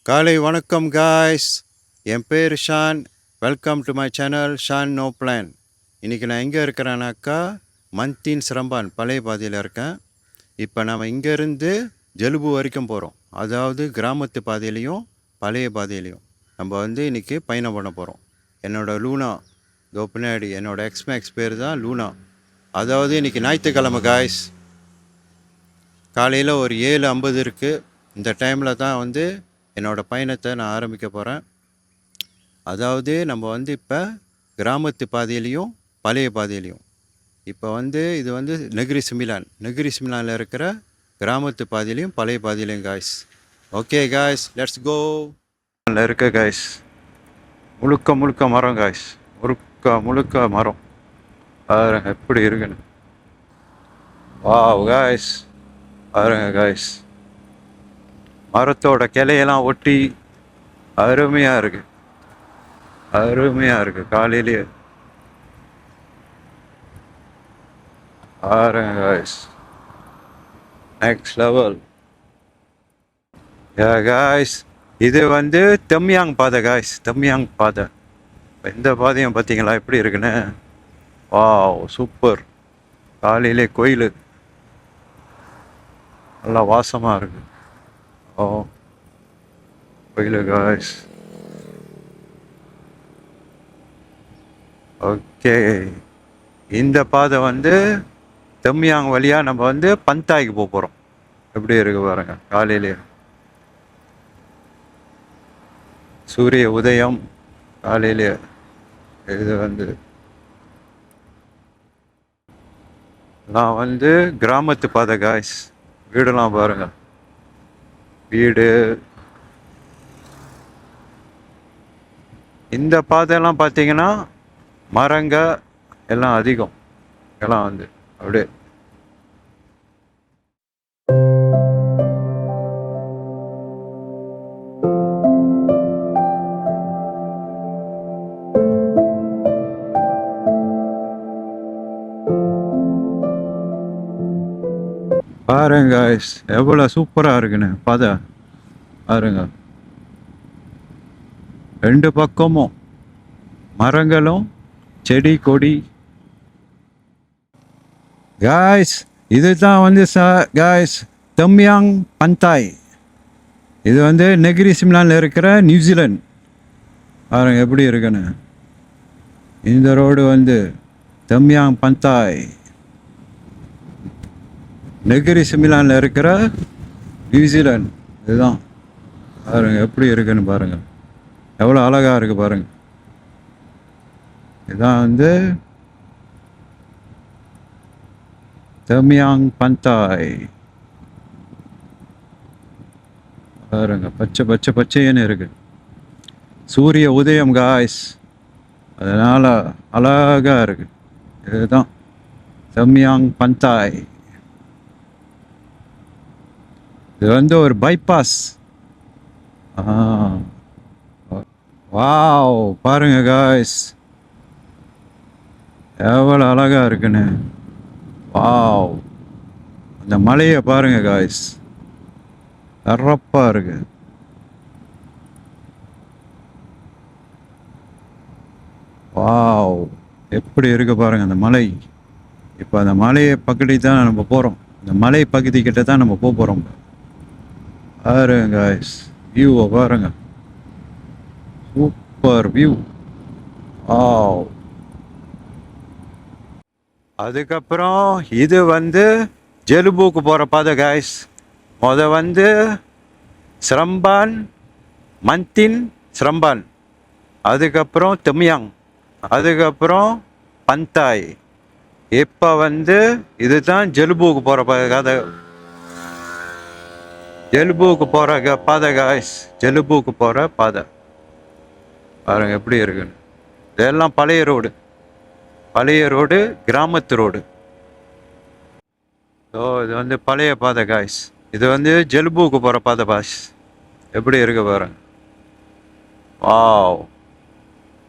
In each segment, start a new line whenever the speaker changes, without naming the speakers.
காலை வணக்கம் காய்ஸ். என் பேர் Shaan. Welcome to my channel Shaan no plan. இன்றைக்கி நான் எங்கே இருக்கிறேன்னாக்கா மந்தின் சிரம்பான் பழைய பாதையில் இருக்கேன். இப்போ நம்ம இங்கேருந்து ஜலுபு வரைக்கும் போகிறோம். அதாவது கிராமத்து பாதையிலையும் பழைய பாதையிலையும் நம்ம இன்றைக்கி பயணம் பண்ண போகிறோம். என்னோடய லூனா இதோ பின்னாடி என்னோடய எக்ஸ்மேக்ஸ் பேர் தான் லூனா. அதாவது இன்றைக்கி ஞாயிற்றுக்கிழமை காய்ஸ். காலையில் ஒரு 7:50 இருக்குது. இந்த டைமில் தான் என்னோடய பயணத்தை நான் ஆரம்பிக்க போகிறேன். அதாவது நம்ம இப்போ கிராமத்து பாதையிலையும் பழைய பாதையிலையும் இப்போ இது நெகிரி சிமிலானில் இருக்கிற கிராமத்து பாதையிலையும் பழைய பாதையிலையும் guys. Okay guys, let's go. இருக்க காய்ஸ் முழுக்க முழுக்க மரம் காய்ஸ், முழுக்க மரம் பாருங்க எப்படி இருக்குன்னு. வாவ் காய்ஸ், பாருங்க காய்ஸ், மரத்தோட கிளையெல்லாம் ஒட்டி அருமையாக இருக்குது காலையிலேயே. பாருங்க காய்ஸ், நெக்ஸ்ட் லெவல். காய்ஸ் இது தெம்யாங் பாதை காய்ஸ், தெம்யாங் பாதை. இந்த பாதையும் பார்த்தீங்களா எப்படி இருக்குன்னு. Wow super. காலையிலே கோயில் நல்லா வாசமாக இருக்குது. ஓ கோயில் காய்ஸ். ஓகே, இந்த பாதை தெம்யாங் வழியாக நம்ம பந்தாய்க்கு போக போகிறோம். எப்படி இருக்கு பாருங்க, காலையிலே சூரிய உதயம் காலையிலே. இது நான் கிராமத்து பாதை காய்ஸ். வீடெல்லாம் பாருங்க, வீடு. இந்த பாதையெல்லாம் பார்த்தீங்கன்னா மரங்க எல்லாம் அதிகம். எல்லாம் அப்படியே பாருங்க காய்ஸ், எவ்வளோ சூப்பராக இருக்குன்னு பாதை பாருங்க. ரெண்டு பக்கமும் மரங்களும் செடி கொடி காய்ஸ். இதுதான் காய்ஸ் தெம்யாங் பந்தாய். இது நெகிரி சிம்லானில் இருக்கிற நியூசிலாந்து. பாருங்க எப்படி இருக்குன்னு. இந்த ரோடு தெம்யாங் பந்தாய், நெகிரி சிமிலானில் இருக்கிற நியூசிலாந்து. இதுதான் பாருங்க எப்படி இருக்குன்னு பாருங்க, எவ்வளோ அழகாக இருக்குது பாருங்க. இதுதான் தெம்யாங் பந்தாய். பாருங்க பச்சை பச்சை பச்சைன்னு இருக்கு. சூரிய உதயம் காய்ஸ், அதனால் அழகாக இருக்கு. இதுதான் தெம்யாங் பந்தாய். இது ஒரு பைபாஸ். வாவ் பாருங்க காய்ஸ், எவ்வளோ அழகா இருக்குன்னு. வாவ், அந்த மலையை பாருங்க காய்ஸ், கரப்பா இருக்கு. வாவ் எப்படி இருக்கு பாருங்க அந்த மலை. இப்போ அந்த மலையை பகுதி தான் நம்ம போகிறோம். அந்த மலை பகுதி கிட்ட தான் நம்ம போகிறோம். பாருங்க காய்ஸ், வியூவை பாருங்க, சூப்பர் வியூ. ஆவ். அதுக்கப்புறம் இது ஜலுபுக்கு போகிற பாதை காய்ஸ். சிரம்பான், மந்தின் சிரம்பான், அதுக்கப்புறம் தெம்யாங், அதுக்கப்புறம் பந்தாய். இப்போ இதுதான் ஜலுபுக்கு போகிற பாதை. ஜலுபுக்கு போகிற பாதை காய்ஸ், ஜலுபுக்கு போகிற பாதை பாருங்க எப்படி இருக்குன்னு. இதெல்லாம் பழைய ரோடு, கிராமத்து ரோடு. ஸோ இது பழைய பாதை காய்ஸ். இது ஜலுபுக்கு போகிற பாதை பாஸ். எப்படி இருக்கு பாருங்க. வாவ்,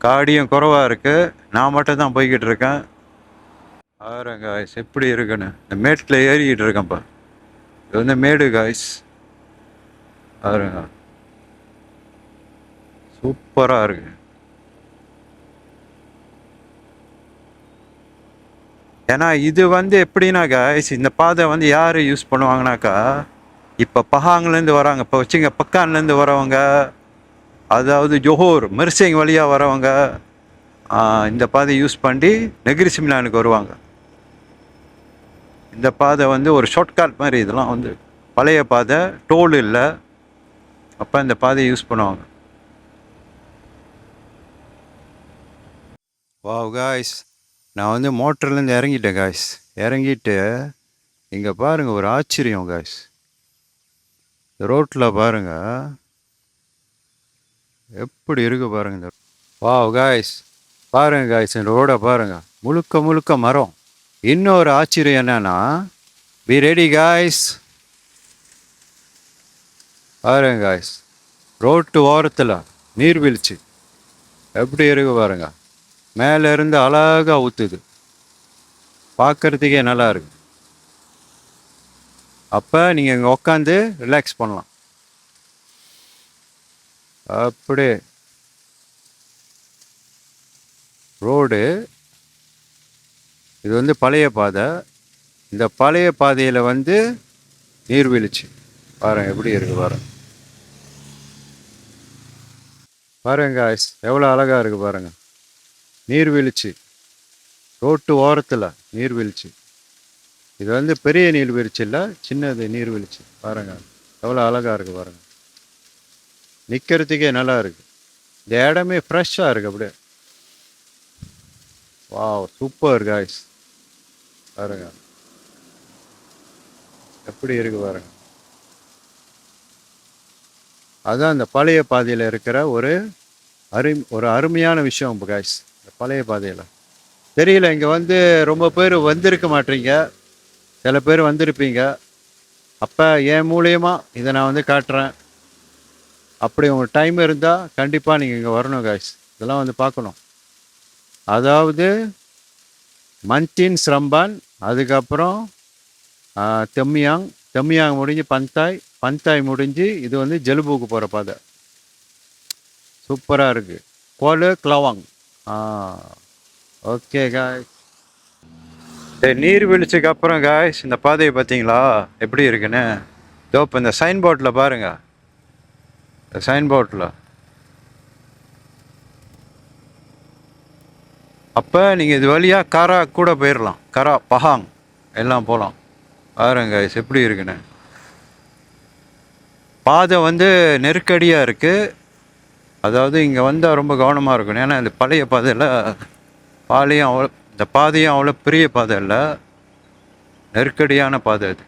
காடியும் குறைவாக இருக்குது, நான் மட்டும் தான் போய்கிட்டு இருக்கேன். பாருங்க காய்ஸ் எப்படி இருக்குன்னு. இந்த மேட்டில் ஏறிக்கிட்டு இருக்கேன்ப்பா. இது மேடு காய்ஸ். பாருங்க சூப்பராக இருக்கு. ஏன்னா இது வந்து எப்படின்னாக்கா இந்த பாதை வந்து யார் யூஸ் பண்ணுவாங்கனாக்கா, இப்போ பஹாங்லேருந்து வராங்க, இப்போ வச்சுங்க பக்கான்லேருந்து வரவங்க, அதாவது ஜோஹோர் மெர்சிங் வழியாக வரவங்க இந்த பாதை யூஸ் பண்ணி நெகிரி சிம்லானுக்கு வருவாங்க. இந்த பாதை வந்து ஒரு ஷார்ட்கட் மாதிரி. இதெல்லாம் வந்து பழைய பாதை, டோல் இல்லை, அப்போ இந்த பாதையை யூஸ் பண்ணுவாங்க. வாவ் காய்ஸ், நான் வந்து மோட்டர்லேருந்து இறங்கிட்டேன் காய்ஸ். இறங்கிட்டு இங்கே பாருங்கள், ஒரு ஆச்சரியம் காய்ஸ். ரோட்டில் பாருங்கள் எப்படி இருக்கு பாருங்கள் இந்த. வாவ் காய்ஸ், பாருங்கள் காய்ஸ், இந்த ரோடை பாருங்கள், முழுக்க முழுக்க மரம். இன்னொரு ஆச்சரியம் என்னன்னா, பி ரெடி காய்ஸ், பாருங்க காய்ஸ், ரோட்டு ஓரத்தில் நீர்வீழ்ச்சி எப்படி இருக்கு பாருங்க. மேலே இருந்து அழகாக ஊற்றுது, பார்க்குறதுக்கே நல்லா இருக்கு. அப்போ நீங்கள் இங்கே உட்காந்து ரிலாக்ஸ் பண்ணலாம். அப்படியே ரோடு இது வந்து பழைய பாதை. இந்த பழைய பாதையில் வந்து நீர்வீழ்ச்சி பாருங்க எப்படி இருக்கு பாருங்க. பாருங்க காய்ஸ், எவ்வளோ அழகாக இருக்குது பாருங்கள். நீர்வீழ்ச்சி ரோட்டு ஓரத்தில் நீர்வீழ்ச்சி. இது வந்து பெரிய நீர்வீழ்ச்சி இல்லை, சின்னது நீர்வீழ்ச்சி. பாருங்கள் எவ்வளோ அழகாக இருக்குது பாருங்கள். நிற்கிறதுக்கே நல்லா இருக்குது. இந்த இடமே ஃப்ரெஷ்ஷாக இருக்குது அப்படியே. வாவ், சூப்பர் காய்ஸ், பாருங்க எப்படி இருக்கு பாருங்க. அதுதான் இந்த பழைய பாதையில் இருக்கிற ஒரு அருமையான விஷயம் இப்போ காய்ஸ். இந்த பழைய பாதையில் தெரியல, இங்கே வந்து ரொம்ப பேர் வந்திருக்க மாட்டீங்க, சில பேர் வந்திருப்பீங்க. அப்போ என் மூலியமாக இதை நான் வந்து காட்டுறேன். அப்படி உங்களுக்கு டைம் இருந்தால் கண்டிப்பாக நீங்கள் இங்கே வரணும் காய்ஸ், இதெல்லாம் வந்து பார்க்கணும். அதாவது மந்தின் ஸ்ரம்பான், அதுக்கப்புறம் தெம்மியாங் முடிஞ்சு பந்தாய் முடிஞ்சு இது வந்து ஜெலுபுக்கு போகிற பாதை. சூப்பராக இருக்குது. கோலு கிளவாங். ஓகே காய்ஸ், நீர்வீழ்ச்சிக்கு அப்புறம் காய்ஸ் இந்த பாதையை பார்த்தீங்களா எப்படி இருக்குன்னு. இதோ இப்போ இந்த சைன் போர்டில் பாருங்கள், சைன் போர்டில். அப்போ நீங்கள் இது வழியாக காரா கூட போயிடலாம், காரா பஹாங் எல்லாம் போகலாம். பாருங்க காய்ஸ் எப்படி இருக்குன்னு. பாதை வந்து நெருக்கடியாக இருக்குது, அதாவது இங்கே வந்தால் ரொம்ப கவனமாக இருக்கணும். ஏன்னா இந்த பழைய பாதையில் இந்த பாதையும் அவ்வளோ பெரிய பாதை இல்லை, நெருக்கடியான பாதை அது.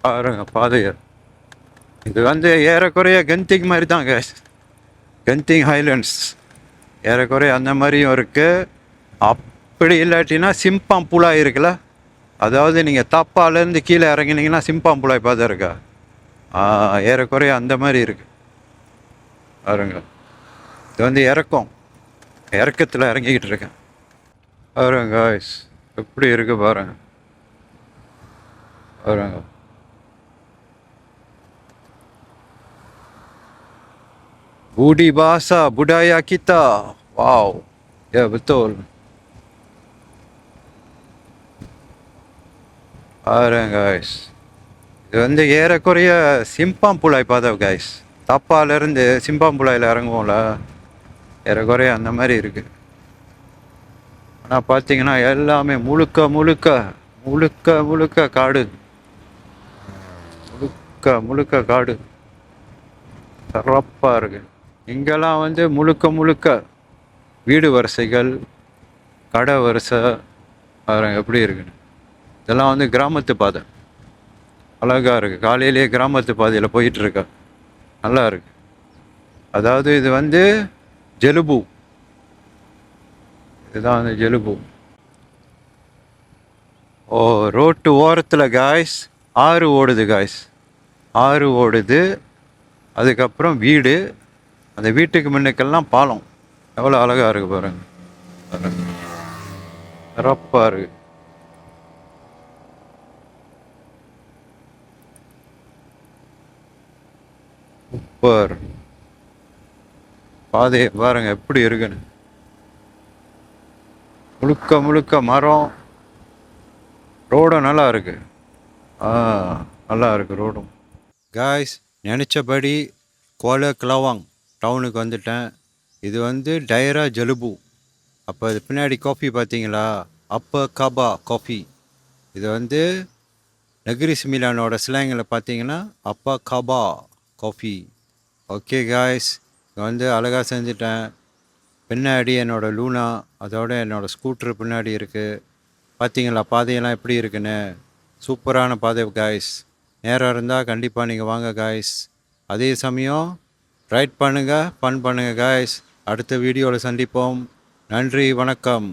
பாருங்க பாதையை, இது வந்து ஏறக்குறைய கென்திங் மாதிரி தான் கேஸ். கென்திங் ஹைலேண்ட்ஸ் ஏறக்குறைய அந்த மாதிரியும் இருக்குது. அப்படி இல்லாட்டினா சிம்பாம்புலாய் இருக்குல்ல, அதாவது நீங்கள் தாப்பாலேருந்து கீழே இறங்கினீங்கன்னா சிம்பாம்புலாய் பாதை இருக்கா, ஏறக்குறைய அந்த மாதிரி இருக்குது. பாருங்க, இது வந்து இறக்கத்தில் இறங்கிக்கிட்டு இருக்கேன். பாருங்க காய்ஸ் எப்படி இருக்குது பாருங்க. பாருங்க Budi bahasa budaya kita. Wow. Ya betul. பாருங்க காய்ஸ், இது வந்து ஏறக்குறைய சிம்பாம்புலாய் பாதை காய்ஸ். தப்பாலேருந்து சிம்பாம்புலாயில் இறங்குவோம்ல, ஏறக்குறைய அந்த மாதிரி இருக்குது. ஆனால் பார்த்தீங்கன்னா எல்லாமே முழுக்க முழுக்க முழுக்க முழுக்க காடு, முழுக்க முழுக்க காடு, சிறப்பாக இருக்குது. இங்கெல்லாம் வந்து முழுக்க முழுக்க வீடு வரிசைகள், கடை வரிசை. பாருங்க எப்படி இருக்குன்னு. இதெல்லாம் வந்து கிராமத்து பாதை, அழகாக இருக்குது. காலையிலேயே கிராமத்து பாதையில் போயிட்டுருக்க நல்லா இருக்கு. அதாவது இது வந்து ஜெலுபு, இதுதான் வந்து ஜெலுபு. ஓ, ரோட்டு ஓரத்தில் காய்ஸ் ஆறு ஓடுது காய்ஸ். ஆறு ஓடுது, அதுக்கப்புறம் வீடு, அந்த வீட்டுக்கு முன்னுக்கெல்லாம் பாலம். எவ்வளோ அழகாக இருக்குது பாருங்க. சிறப்பாக இருக்கு. சூப்பர். பாதையை பாருங்க எப்படி இருக்குன்னு. முழுக்க முழுக்க மரம். ரோடும் நல்லா இருக்கு. நல்லா இருக்கு ரோடும். காய்ஸ், நினச்சபடி கோல கிளவாங் டவுனுக்கு வந்துட்டேன். இது வந்து டைரா ஜலுபு. அப்போ இது பின்னாடி காஃபி பார்த்தீங்களா? அப்போ கபா காஃபி. இது வந்து நெகிரி சிமிலானோட ஸ்லாங்கில் பார்த்தீங்கன்னா அப்பா கபா காஃபி. ஓகே காய்ஸ், இங்கே வந்து அழகாக செஞ்சுட்டேன். பின்னாடி என்னோடய லூனா, அதோட என்னோடய ஸ்கூட்ரு பின்னாடி இருக்குது. பார்த்தீங்களா பாதையெல்லாம் எப்படி இருக்குன்னு? சூப்பரான பாதை காய்ஸ். நேரம் இருந்தால் கண்டிப்பாக நீங்கள் வாங்க காய்ஸ். அதே சமயம் ரைட் பண்ணுங்கள், ஃபன் பண்ணுங்கள் காய்ஸ். அடுத்த வீடியோவில் சந்திப்போம். நன்றி, வணக்கம்.